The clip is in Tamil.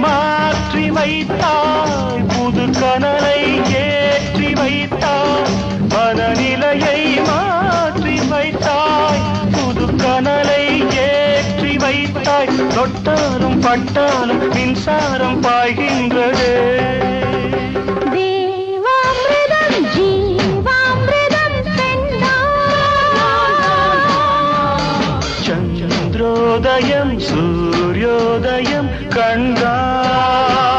மாற்றி வைத்தாய் புது கனலை ஏற்றி வைத்தாய் மனநிலையை மாற்றி வைத்தாய் புது கனலை ஏற்றி வைத்தாய் தொட்டாலும் பட்டாலும் மின்சாரம் பாய்கின்றது சந்திரோதயம் சூரியோதயம் கண்டாய்